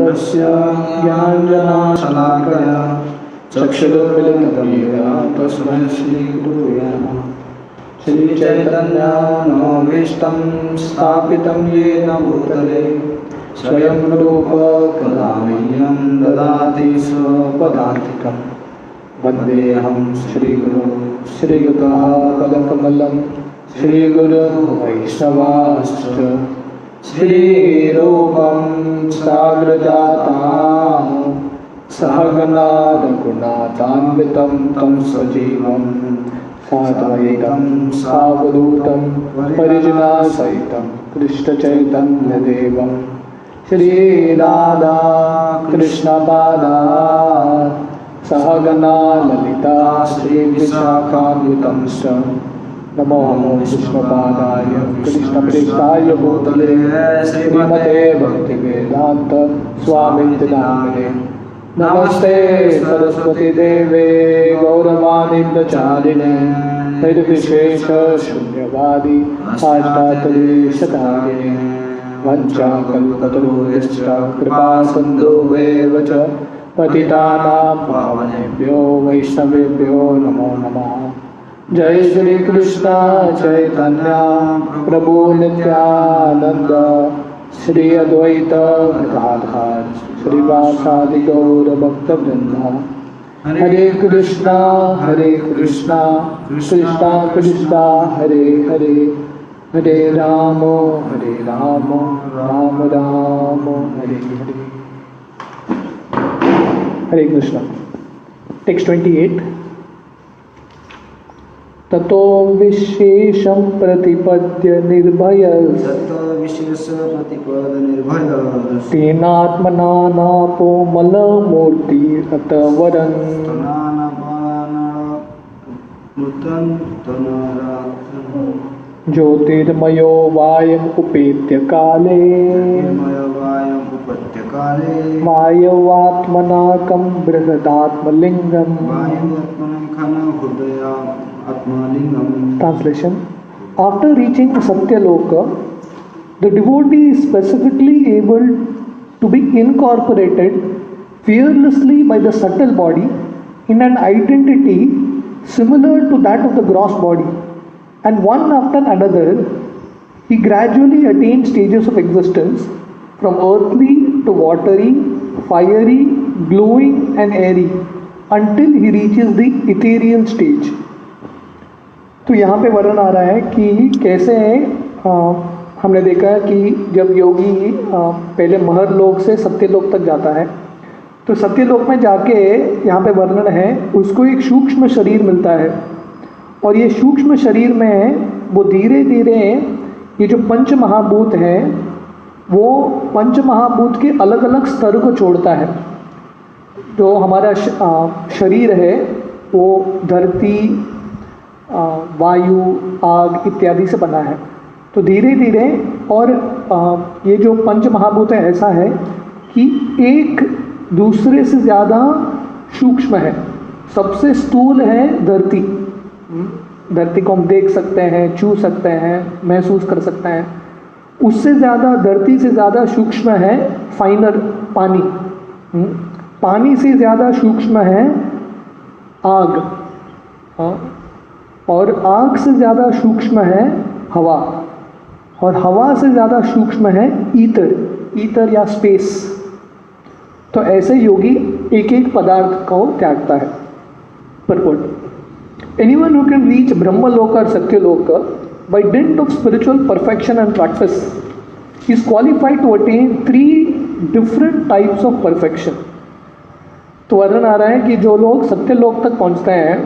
तस्य ज्ञानाञ्जनशलाकया चक्षुरुन्मिलितं तस्मै श्रीगुरवे नमः। श्रीचैतन्यमनोभीष्टं स्थापितं येन भूतले स्वयं रूप कदा मह्यं ददाति स्वपदान्तिकम्। वन्देऽहं श्रीगुरो श्रीयुतः पदकमलं श्रीगुरुवैष्णवांश्च श्रीरूपं साग्रजातं सहगना रघुनाथान्वितं तं सजीवं साद्वैतं सावधूतं परिजनसहितं कृष्णचैतन्यदेवं श्रीराधा कृष्णपादात् सहगना ललिता श्रीविशाखान्वितं च नमो विष्णुपादाय कृष्णप्रेष्ठाय भूतले श्रीमते भक्तिवेदान्त स्वामिनिति नामिने। नमस्ते सरस्वती देवे गौरवाणी प्रचारिणे निर्विशेष शून्यवादी आष्टातरीशतारिणे वञ्चाकल्पतरुश्च कृपा सिन्धुवेव च पतितानां पावनेभ्यो वैष्णवेभ्यो नमो नमः। जय श्री कृष्ण चैतन्य प्रभु नित्यानंद श्री अद्वैत गदाधर श्रीवासादि गौर भक्तवृंद। हरे कृष्णा कृष्णा कृष्णा हरे हरे हरे राम राम राम हरे हरे। हरे कृष्णा। टेक्स्ट 28। ततो विशेषं प्रतिपद्य निर्भयस् तेनात्मना नापो मलमूर्ति अतवरन्। ज्योतिर्मयो वायम् उपेत्य काले वायवात्मनाकं बृहदात्मलिङ्गम्। Translation. After reaching Satyaloka, the devotee is specifically able to be incorporated fearlessly by the subtle body in an identity similar to that of the gross body, and one after another he gradually attains stages of existence from earthly to watery, fiery, glowing and airy until he reaches the ethereal stage. तो यहाँ पे वर्णन आ रहा है कि कैसे हमने देखा है कि जब योगी पहले महर लोक से सत्यलोक तक जाता है तो सत्यलोक में जाके यहाँ पे वर्णन है उसको एक सूक्ष्म शरीर मिलता है, और ये सूक्ष्म शरीर में वो धीरे धीरे ये जो पंच महाभूत हैं वो पंच महाभूत के अलग अलग स्तर को छोड़ता है। जो हमारा शरीर है वो धरती, वायु, आग इत्यादि से बना है। तो धीरे धीरे और ये जो पंच महाभूत है ऐसा है कि एक दूसरे से ज़्यादा सूक्ष्म है। सबसे स्थूल है धरती। धरती को हम देख सकते हैं, छू सकते हैं, महसूस कर सकते हैं। उससे ज़्यादा, धरती से ज़्यादा सूक्ष्म है फाइनर पानी। पानी से ज़्यादा सूक्ष्म है आग, और आग से ज़्यादा सूक्ष्म है हवा, और हवा से ज़्यादा सूक्ष्म है ईथर या स्पेस। तो ऐसे योगी एक एक पदार्थ को त्यागता है। Purport. Anyone who can reach Brahmaloka or Satyaloka by dint of spiritual perfection and practice is qualified to attain 3 different types of perfection. तो वर्णन आ रहा है कि जो लोग सत्यलोक तक पहुंचते हैं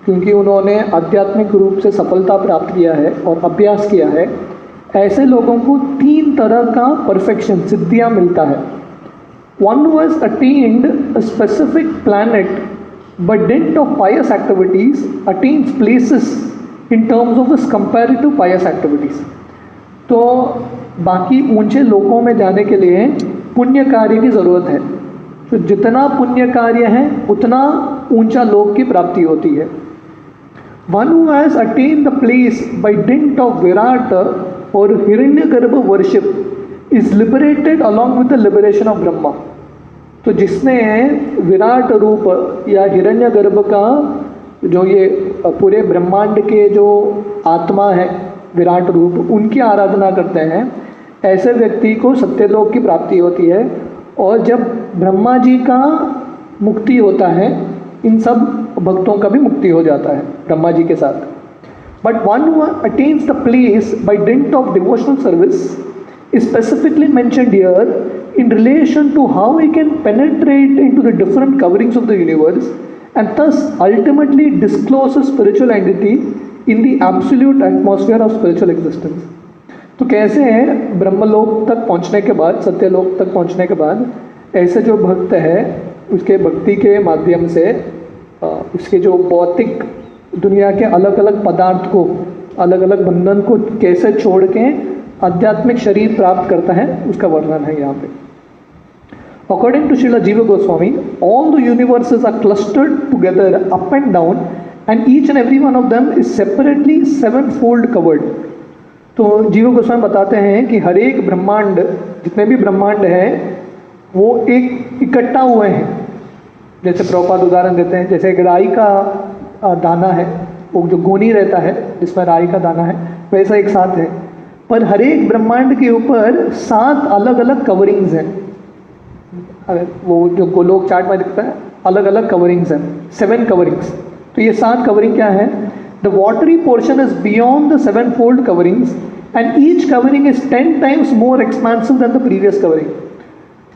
क्योंकि उन्होंने आध्यात्मिक रूप से सफलता प्राप्त किया है और अभ्यास किया है, ऐसे लोगों को 3 तरह का परफेक्शन, सिद्धियां मिलता है। One who has attained a specific planet by dint of pious activities attains places in terms of his comparative pious activities. तो बाकी ऊंचे लोकों में जाने के लिए पुण्य कार्य की ज़रूरत है। तो जितना पुण्य कार्य है उतना ऊंचा लोक की प्राप्ति होती है। One who has attained the place by dint of Virata or Hiranyagarbha worship is liberated along with the liberation of Brahma. तो जिसने विराट रूप या हिरण्यगर्भ का जो ये पूरे ब्रह्मांड के जो आत्मा है विराट रूप, उनकी आराधना करते हैं, ऐसे व्यक्ति को सत्यलोक की प्राप्ति होती है। और जब ब्रह्मा जी का मुक्ति होता है, इन सब भक्तों का भी मुक्ति हो जाता है ब्रह्मा जी के साथ। But one who attains the place by didn't of devotional service is specifically mentioned here in relation to how he can penetrate into the different coverings of the universe and thus ultimately disclose a spiritual entity in the absolute atmosphere of spiritual existence। तो कैसे है ब्रह्मलोक तक पहुंचने के बाद, सत्यलोक तक पहुंचने के बाद, ऐसे जो भक्त है उसके भक्ति के माध्यम से उसके जो भौतिक दुनिया के अलग अलग पदार्थ को, अलग अलग बंधन को कैसे छोड़ के आध्यात्मिक शरीर प्राप्त करता है, उसका वर्णन है यहाँ पे। According to Srila Jiva Goswami, all the universes are clustered together up and down and each and every one of them is separately 7-fold covered. तो जीव गोस्वामी बताते हैं कि हर एक ब्रह्मांड, जितने भी ब्रह्मांड हैं, वो एक इकट्ठा हुए हैं। जैसे प्रभुपाद उदाहरण देते हैं, जैसे एक राई का दाना है, वो जो गोनी रहता है जिसमें राई का दाना है, वैसा एक साथ है। पर हर एक ब्रह्मांड के ऊपर 7 अलग अलग कवरिंग्स हैं। वो जो गोलोक चार्ट में दिखता है, अलग अलग कवरिंग्स हैं, 7 कवरिंग्स। तो ये 7 कवरिंग क्या है? The watery portion is beyond the 7-fold coverings and each covering is 10 times more expensive than the previous covering.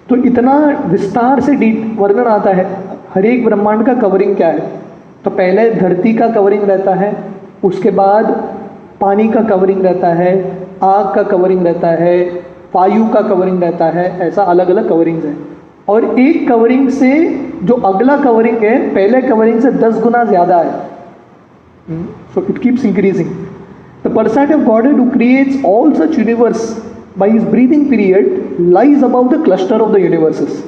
तो इतना विस्तार से वर्णन आता है हर एक ब्रह्मांड का कवरिंग क्या है। तो पहले धरती का कवरिंग रहता है, उसके बाद पानी का कवरिंग रहता है, आग का कवरिंग रहता है, वायु का कवरिंग रहता है, ऐसा अलग अलग कवरिंग्स हैं। और एक कवरिंग से जो अगला कवरिंग है, पहले कवरिंग से 10 गुना ज़्यादा है। So it keeps increasing. The personality of God who creates all such universe by his breathing period lies about the cluster of the universes.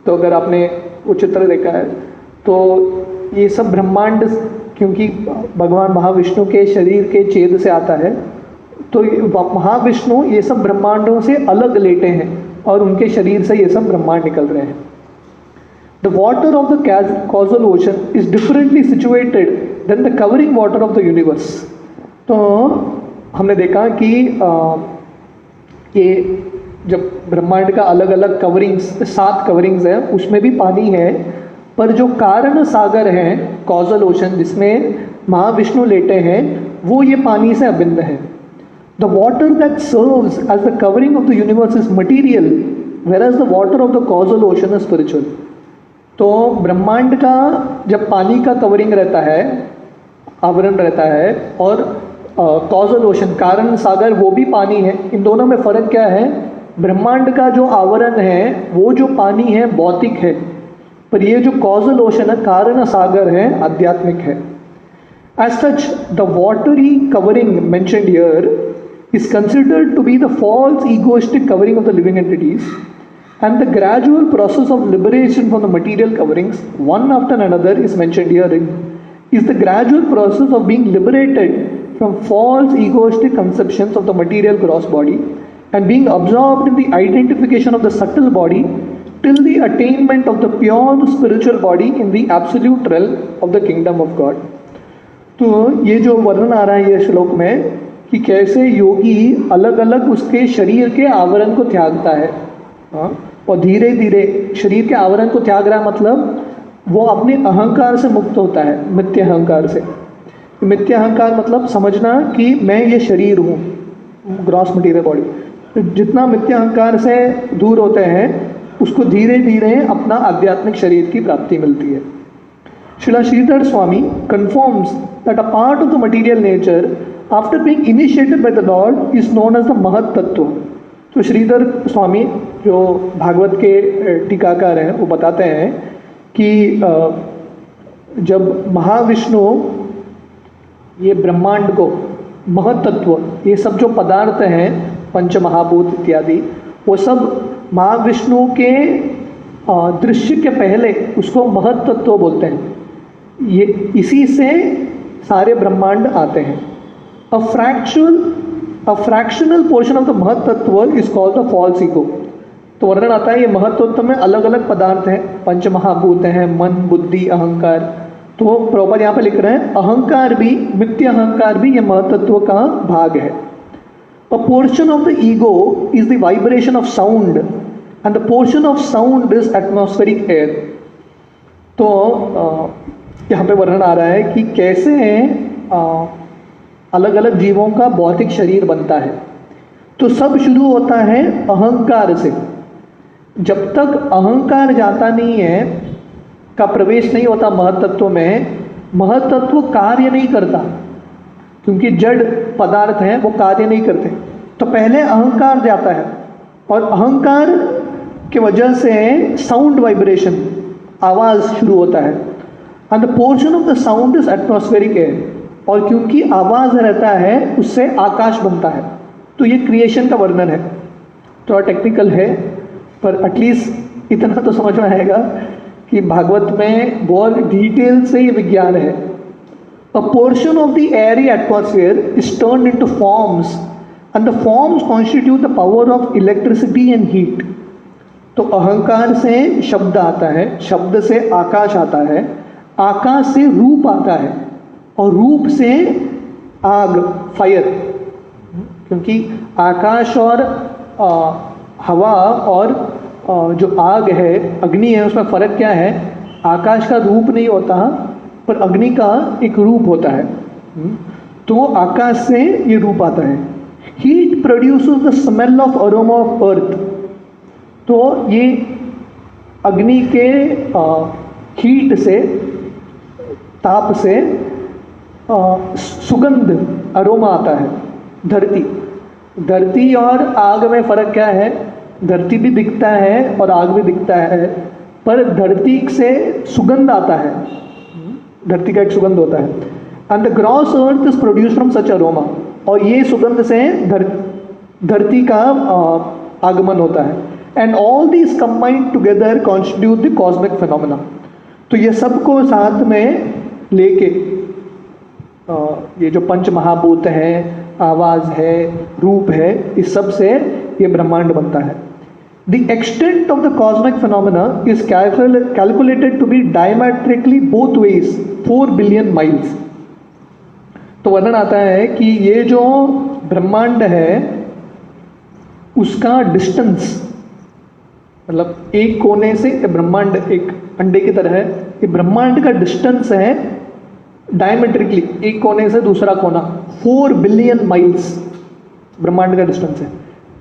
तो अगर आपने वो चित्र देखा है, तो ये सब ब्रह्मांड, क्योंकि भगवान महाविष्णु के शरीर के छेद से आता है, तो महाविष्णु ये सब ब्रह्मांडों से अलग लेटे हैं और उनके शरीर से ये सब ब्रह्मांड निकल रहे हैं। The water of the causal ocean is differently situated than the covering water of the universe. तो हमने देखा कि ये जब ब्रह्मांड का अलग अलग कवरिंग्स, 7 कवरिंग्स हैं, उसमें भी पानी है, पर जो कारण सागर है, कॉजल ओशन, जिसमें महाविष्णु लेटे हैं, वो ये पानी से अभिन्न है। The water that serves as the covering of the universe is material, whereas the water of the causal ocean is spiritual। तो ब्रह्मांड का जब पानी का कवरिंग रहता है, आवरण रहता है, और कॉजल ओशन, कारण सागर, वो भी पानी है। इन दोनों में फ़र्क क्या है? ब्रह्मांड का जो आवरण है, वो जो पानी है भौतिक है, पर ये जो कॉजल ओशन है, कारण सागर है, आध्यात्मिक है। As such, the watery covering mentioned here is considered to be the false egoistic covering of the living entities, and the gradual process of liberation from the material coverings, one after another, is mentioned here, is the gradual process of being liberated from false egoistic conceptions of the material gross body and being absorbed in the identification of the subtle body till the attainment of the pure spiritual body in the absolute realm of the kingdom of God। तो ये जो वर्णन आ रहा है ये श्लोक में, कि कैसे योगी अलग अलग उसके शरीर के आवरण को त्यागता है, और धीरे धीरे शरीर के आवरण को त्याग रहा है, मतलब वो अपने अहंकार से मुक्त होता है, मिथ्य अहंकार से। मिथ्य अहंकार मतलब समझना कि मैं ये शरीर हूँ, ग्रॉस मटीरियल बॉडी। तो जितना मिथ्य अहंकार से दूर होते हैं, उसको धीरे धीरे अपना आध्यात्मिक शरीर की प्राप्ति मिलती है। Srila Sridhar Swami confirms that a part of the material nature, after being initiated by the Lord, is known as the Mahat Tattva। तो श्रीधर स्वामी जो भागवत के टीकाकार हैं, वो बताते हैं कि जब महाविष्णु ये ब्रह्मांड को, महत तत्व, ये सब जो पदार्थ हैं, पंच महाभूत इत्यादि, वो सब महाविष्णु के दृश्य के पहले उसको महत तत्व बोलते हैं। ये इसी से सारे ब्रह्मांड आते हैं। A fractal a fractional portion of the mahat tattva is called the false ego. तो वर्णन आता है ये महत तत्व में अलग अलग पदार्थ हैं, पंच महाभूत हैं, मन, बुद्धि, अहंकार। तो प्रॉपर यहाँ पे लिख रहे हैं अहंकार भी, मिथ्या अहंकार भी ये महत तत्व का भाग है। अ portion of the ego is the vibration of sound and the portion of sound is atmospheric air. तो यहाँ पे वर्णन आ रहा है कि कैसे अलग अलग जीवों का भौतिक शरीर बनता है। तो सब शुरू होता है अहंकार से। जब तक अहंकार जाता नहीं है, का प्रवेश नहीं होता महत्त्व में, महत्त्व कार्य नहीं करता, क्योंकि जड़ पदार्थ हैं वो कार्य नहीं करते। तो पहले अहंकार जाता है और अहंकार की वजह से साउंड वाइब्रेशन, आवाज़ शुरू होता है। And the portion of the sound is atmospheric air. और क्योंकि आवाज़ रहता है उससे आकाश बनता है। तो ये क्रिएशन का वर्णन है। थोड़ा टेक्निकल है पर एटलीस्ट इतना तो समझ में आएगा कि भागवत में बहुत डिटेल से ये विज्ञान है। अ portion of the Airy atmosphere is turned into forms and the forms constitute the power of electricity and heat. तो अहंकार से शब्द आता है, शब्द से आकाश आता है, आकाश से रूप आता है और रूप से आग, फायर। क्योंकि आकाश और हवा और जो आग है, अग्नि है, उसमें फ़र्क क्या है? आकाश का रूप नहीं होता पर अग्नि का एक रूप होता है। तो आकाश से ये रूप आता है। Heat produces the smell of aroma of earth. तो ये अग्नि के हीट से, ताप से सुगंध, अरोमा आता है। धरती और आग में फ़र्क क्या है? धरती भी दिखता है और आग भी दिखता है, पर धरती से सुगंध आता है, धरती का एक सुगंध होता है। And the gross earth is produce from such aroma. और ये सुगंध से धरती का आगमन होता है। And all these combined together constitute the cosmic phenomena. तो ये सबको साथ में लेके ये जो पंच महाभूत है, आवाज़ है, रूप है, इस सब से ये ब्रह्मांड बनता है। The extent of the cosmic phenomena is calculated to be diametrically both ways 4 billion miles. तो वर्णन आता है कि ये जो ब्रह्मांड है उसका डिस्टेंस, मतलब एक कोने से ब्रह्मांड एक अंडे की तरह है, ये ब्रह्मांड का डिस्टेंस है डायमेट्रिकली, एक कोने से दूसरा कोना 4 बिलियन माइल्स ब्रह्मांड का डिस्टेंस है।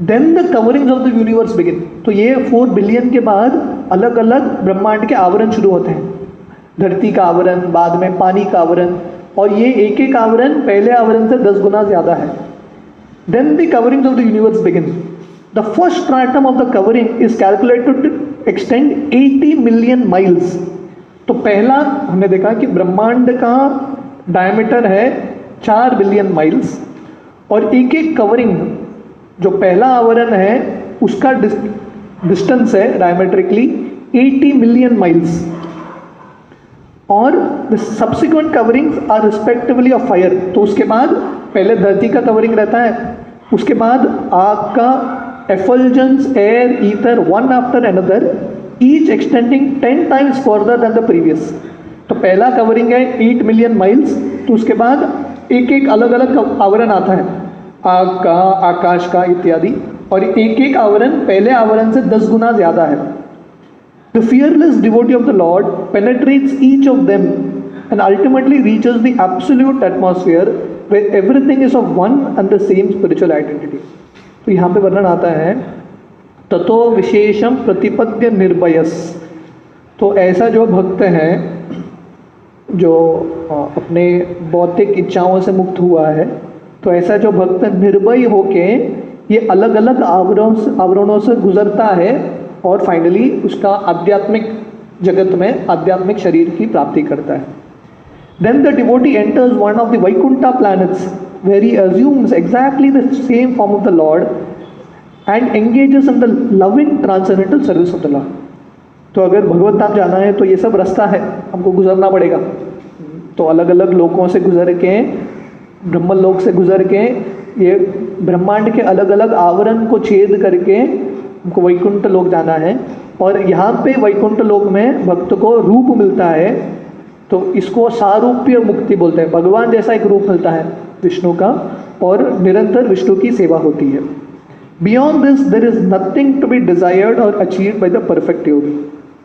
Then the coverings of the universe begin. तो ये 4 बिलियन के बाद अलग अलग ब्रह्मांड के आवरण शुरू होते हैं। धरती का आवरण, बाद में पानी का आवरण, और ये एक एक आवरण पहले आवरण से 10 गुना ज़्यादा है। Then the coverings of the universe begin. The first stratum of the covering is calculated to extend 80 million miles. तो पहला हमने देखा कि ब्रह्मांड का डायमीटर है 4 बिलियन माइल्स, और एक एक कवरिंग, जो पहला आवरण है उसका डिस्टेंस है डायमेट्रिकली 80 मिलियन माइल्स। और the subsequent coverings are respectively of fire. तो उसके बाद पहले धरती का कवरिंग रहता है, उसके बाद आग का, effulgence, air, ether, one after another, each extending 10 times further than the previous. तो पहला कवरिंग है 8 मिलियन माइल्स, तो उसके बाद एक एक अलग अलग आवरण आता है, आग का, आकाश का इत्यादि, और एक एक आवरण पहले आवरण से 10 गुना ज़्यादा है। The fearless devotee of the lord penetrates each of them and ultimately reaches the absolute atmosphere where everything is of one and the same spiritual identity. तो यहाँ पे वर्णन आता है ततो विशेषम प्रतिपद्य निर्भयस। तो ऐसा जो भक्त है जो अपने भौतिक इच्छाओं से मुक्त हुआ है, तो ऐसा जो भक्त निर्भय होके ये अलग अलग आवरणों से गुजरता है और फाइनली उसका आध्यात्मिक जगत में आध्यात्मिक शरीर की प्राप्ति करता है। Then the devotee enters one of the Vaikuntha planets where he assumes exactly the same form of the lord and engages in the loving transcendental service of the lord. तो अगर भगवत धाम जाना है तो ये सब रास्ता है, हमको गुजरना पड़ेगा। तो अलग अलग लोकों से गुजर के, ब्रह्मलोक से गुजर के ये ब्रह्मांड के अलग अलग आवरण को छेद करके हमको वैकुंठ लोक जाना है, और यहाँ पे वैकुंठ लोक में भक्त को रूप मिलता है, तो इसको सारूप्य मुक्ति बोलते हैं। भगवान जैसा एक रूप मिलता है विष्णु का, और निरंतर विष्णु की सेवा होती है। Beyond this there is nothing to be desired और achieved by the perfect yogi.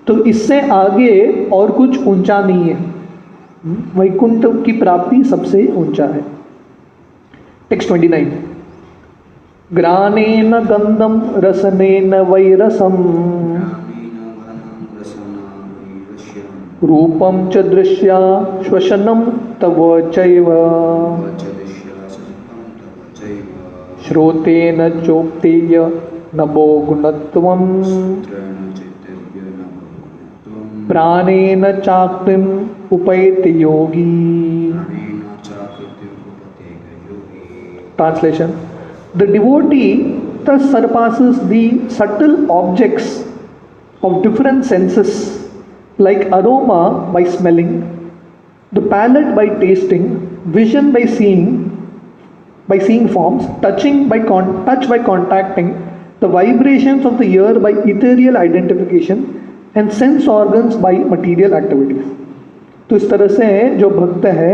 तो इससे आगे और कुछ ऊंचा नहीं है, वैकुंठ की प्राप्ति सबसे ऊंचा है। टेक्स्ट 29। ग्रानेन गंधम रसनेन वैरसम रूपम च दृश्या श्वसनम तव चैव श्रोतेन चोक्तेय नभो गुणत्वम प्राणेन चाक्तिम उपैति योगी। Translation: The devotee thus surpasses the subtle objects of different senses, like aroma by smelling, the palate by tasting, vision by seeing forms, touch by contacting, the vibrations of the ear by ethereal identification, and sense organs by material activities. तो इस तरह से जो भक्त है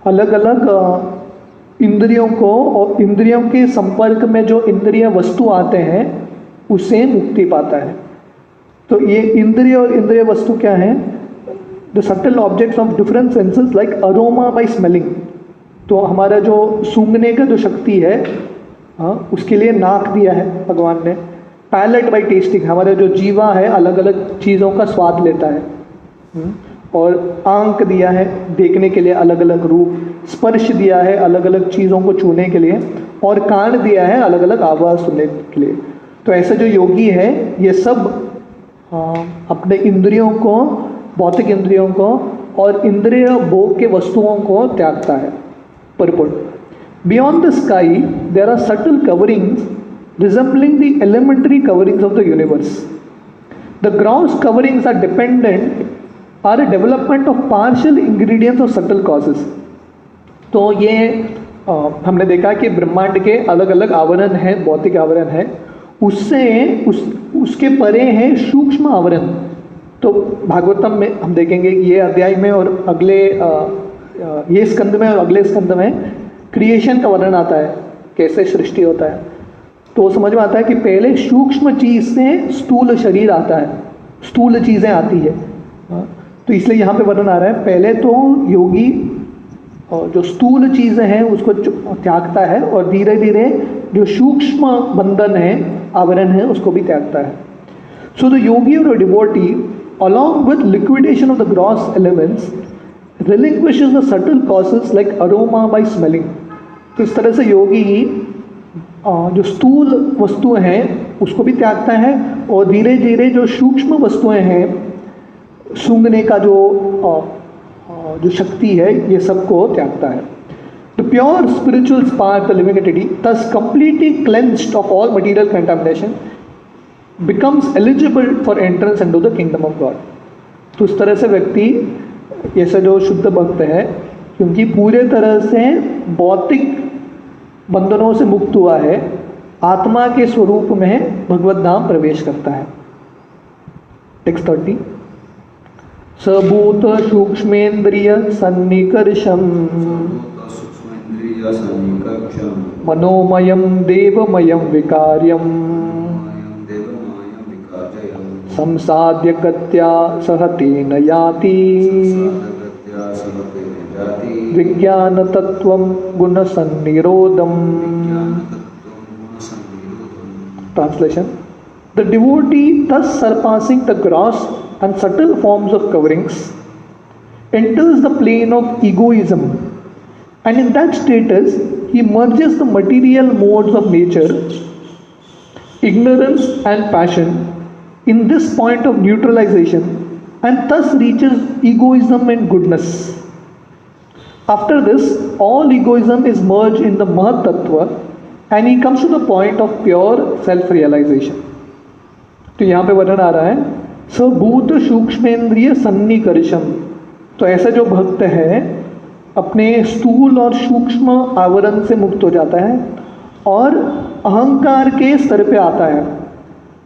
अलग अलग इंद्रियों को और इंद्रियों के संपर्क में जो इंद्रिय वस्तु आते हैं उससे मुक्ति पाता है। तो ये इंद्रिय और इंद्रिय वस्तु क्या है? The subtle objects of different senses like aroma by smelling. तो हमारा जो सूंघने का जो शक्ति है उसके लिए नाक दिया है भगवान ने। पैलेट बाय टेस्टिंग, हमारा जो जीवा है अलग अलग चीज़ों का स्वाद लेता है। और आंख दिया है देखने के लिए अलग अलग रूप, स्पर्श दिया है अलग अलग चीज़ों को छूने के लिए, और कान दिया है अलग अलग आवाज़ सुनने के लिए। तो ऐसे जो योगी है ये सब अपने इंद्रियों को, भौतिक इंद्रियों को और इंद्रिय भोग के वस्तुओं को त्यागता है। Purport: Beyond the sky there are subtle coverings resembling the elementary coverings of the universe. The gross coverings are a development of partial ingredients of subtle causes. तो ये हमने देखा कि ब्रह्मांड के अलग अलग आवरण हैं, भौतिक आवरण है, उसके परे हैं सूक्ष्म आवरण। तो भागवतम में हम देखेंगे ये अध्याय में और अगले ये स्कंद में और अगले स्कंद में क्रिएशन का वर्णन आता है, कैसे सृष्टि होता है। तो समझ में आता है कि पहले सूक्ष्म चीज़ से स्थूल शरीर आता है, स्थूल चीज़ें आती है। तो इसलिए यहाँ पे वर्णन आ रहा है पहले तो योगी जो स्थूल चीज़ें हैं उसको त्यागता है और धीरे धीरे जो सूक्ष्म बंधन है, आवरण है, उसको भी त्यागता है। सो द योगी और devotee along with liquidation of the gross elements relinquishes the subtle causes like aroma by smelling. तो इस तरह से योगी जो स्थूल वस्तुएं हैं उसको भी त्यागता है और धीरे धीरे जो सूक्ष्म वस्तुएं हैं, सूंघने का जो शक्ति है, ये सबको त्यागता है। The pure spiritual spark, the living entity, thus completely cleansed of all material contamination, becomes eligible for entrance into the kingdom of God. तो इस तरह से व्यक्ति, ऐसा जो शुद्ध भक्त है, क्योंकि पूरे तरह से भौतिक बंधनों से मुक्त हुआ है, आत्मा के स्वरूप में भगवत धाम प्रवेश करता है। टेक्स्ट 30। सबूत सूक्ष्मेन्द्रिय सन्निकर्षम मनोमयम देवमयम विकार्यम संसाद्य गत्या सह तेन याति विज्ञान तत्वम गुण सन्निरोधम। Translation: The devotee, thus surpassing the gross and subtle forms of coverings, enters the plane of egoism, and in that status he merges the material modes of nature, ignorance and passion in this point of neutralization, and thus reaches egoism and goodness. After this, all egoism is merged in the Mahat Tattva, and he comes to the point of pure self-realization. तो यहाँ पे वर्णन आ रहा है सबूत सूक्ष्मेन्द्रिय सन्निकर्षम। तो ऐसा जो भक्त है अपने स्थूल और सूक्ष्म आवरण से मुक्त हो जाता है और अहंकार के स्तर पे आता है।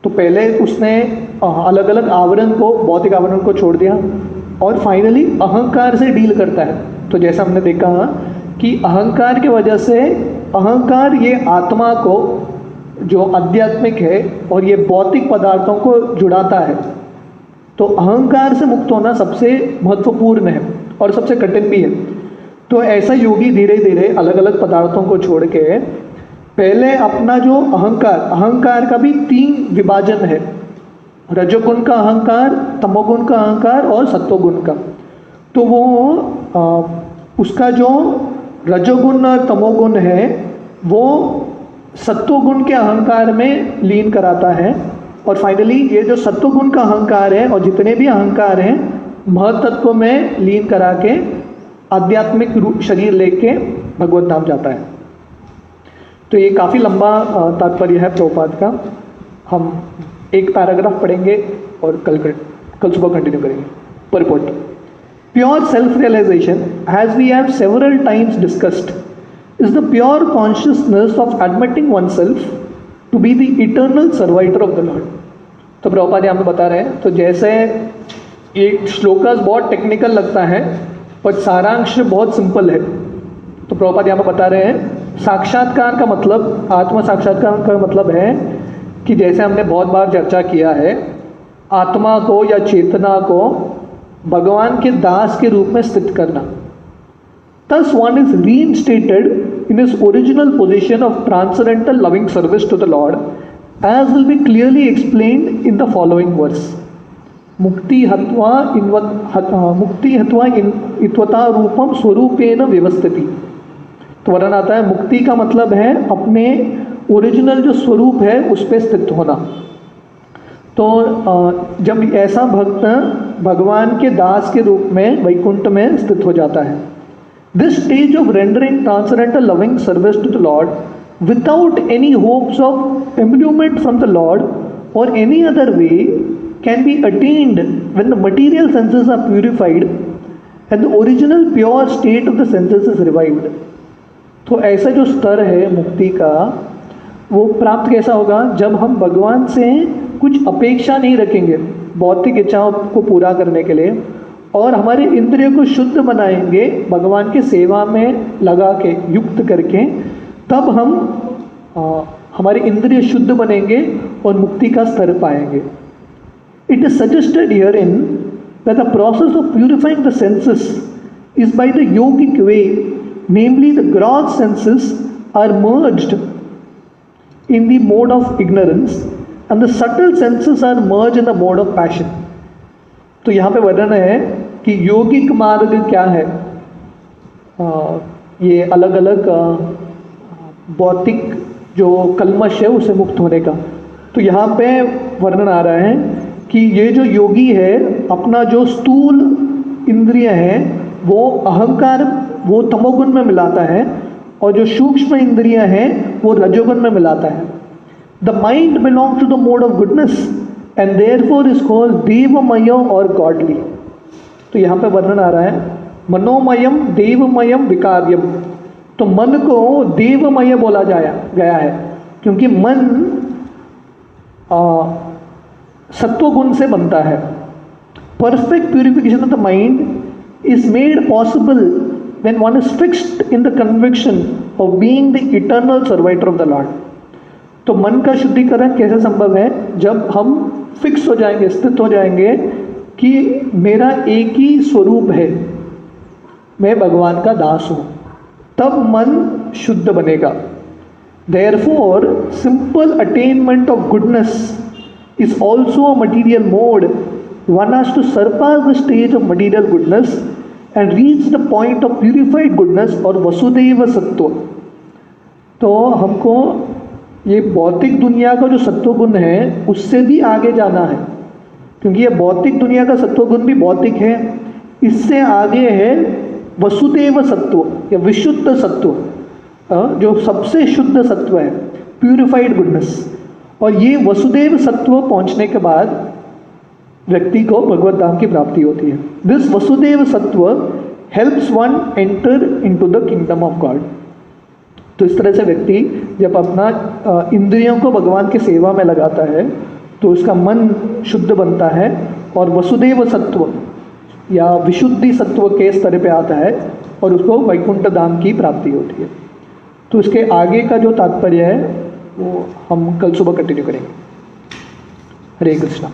तो पहले उसने अलग अलग आवरण को, भौतिक आवरण को छोड़ दिया और फाइनली अहंकार से डील करता है। तो जैसा हमने देखा कि अहंकार की वजह से, अहंकार ये आत्मा को जो आध्यात्मिक है और ये भौतिक पदार्थों को जुड़ाता है। तो अहंकार से मुक्त होना सबसे महत्वपूर्ण है और सबसे कठिन भी है। तो ऐसा योगी धीरे धीरे अलग अलग पदार्थों को छोड़ के पहले अपना जो अहंकार, अहंकार का भी 3 विभाजन है, रजोगुण का अहंकार, तमोगुण का अहंकार और सत्वगुण का। तो वो उसका जो रजोगुण और तमोगुण है वो सत्वगुण के अहंकार में लीन कराता है और फाइनली ये जो सत्वगुण का अहंकार है और जितने भी अहंकार हैं महतत्व में लीन करा के आध्यात्मिक रूप शरीर लेके भगवत धाम जाता है। तो ये काफ़ी लंबा तात्पर्य है प्रभुपाद का। हम एक पैराग्राफ पढ़ेंगे और कल सुबह कंटिन्यू करेंगे। Purport: Pure self-realization, as we have several times discussed, is the pure consciousness of admitting oneself to be the eternal servitor of the Lord. तो प्रभुपाद यहाँ पे बता रहे हैं, तो जैसे एक श्लोकास बहुत टेक्निकल लगता है पर सारांश बहुत सिंपल है। तो प्रभुपाद यहाँ पे बता रहे हैं साक्षात्कार का मतलब, आत्मा साक्षात्कार का मतलब है कि जैसे हमने बहुत बार चर्चा किया है, आत्मा को या चेतना को भगवान के दास के रूप में स्थित करना। Thus one is reinstated in his original position of transcendental loving service to the Lord, as will be clearly explained in the following verse. मुक्ति हत्वा इत्वता रूपम स्वरूपेण व्यवस्थिति। तो वर्णन आता है मुक्ति का मतलब है अपने ओरिजिनल जो स्वरूप है उस पर स्थित होना। तो जब ऐसा भक्त भगवान के दास के रूप में वैकुंठ में स्थित हो जाता है, this stage of rendering transcendental loving service to the lord without any hopes of emolument from the lord और any other way can be attained when the material senses are purified and the original pure state of the senses is revived. तो ऐसा जो स्तर है मुक्ति का, वो प्राप्त कैसा होगा? जब हम भगवान से कुछ अपेक्षा नहीं रखेंगे भौतिक इच्छाओं को पूरा करने के लिए और हमारे इंद्रियों को शुद्ध बनाएंगे भगवान की सेवा में लगा के, युक्त करके, तब हम हमारे इंद्रिय शुद्ध बनेंगे और मुक्ति का स्तर पाएंगे। It is suggested here in that the process of purifying the senses is by the yogic way, namely the gross senses are merged in the mode of ignorance and the subtle senses are merged in the mode of passion. तो यहाँ पे वर्णन है कि योगिक मार्ग क्या है। ये अलग अलग भौतिक जो कल्मश है उसे मुक्त होने का। तो यहाँ पे वर्णन आ रहा है कि ये जो योगी है अपना जो स्थूल इंद्रिय है वो अहंकार, वो तमोगुण में मिलाता है और जो सूक्ष्म इंद्रियां हैं वो रजोगुण में मिलाता है। The mind belong to the mode of goodness and therefore is called देवमय और गॉडली। तो यहाँ पे वर्णन आ रहा है मनोमयम देवमयम विकार्यम। तो मन को देवमय बोला गया है क्योंकि मन सत्वगुण से बनता है। Perfect purification of the mind is made possible when one is fixed in the conviction of being the eternal servitor of the Lord. तो मन का शुद्धिकरण कैसे संभव है? जब हम फिक्स हो जाएंगे, स्थित हो जाएंगे कि मेरा एक ही स्वरूप है, मैं भगवान का दास हूँ, तब मन शुद्ध बनेगा। Therefore, simple attainment of goodness is also a material mode. One has to surpass the stage of material goodness and reach the point of purified goodness और वसुदेव सत्व। तो हमको ये भौतिक दुनिया का जो सत्वगुण है उससे भी आगे जाना है, क्योंकि ये भौतिक दुनिया का सत्वगुण भी भौतिक है, इससे आगे है वसुदेव सत्व या विशुद्ध सत्व, जो सबसे शुद्ध सत्व है, प्यूरिफाइड गुडनेस। और ये वसुदेव सत्व पहुंचने के बाद व्यक्ति को भगवत धाम की प्राप्ति होती है। दिस वसुदेव सत्व helps one enter into the kingdom of God. तो इस तरह से व्यक्ति जब अपना इंद्रियों को भगवान की सेवा में लगाता है तो उसका मन शुद्ध बनता है और वसुदेव सत्व या विशुद्धि सत्व के स्तर पे आता है और उसको वैकुंठ धाम की प्राप्ति होती है। तो इसके आगे का जो तात्पर्य है वो हम कल सुबह कंटिन्यू करेंगे। हरे कृष्णा।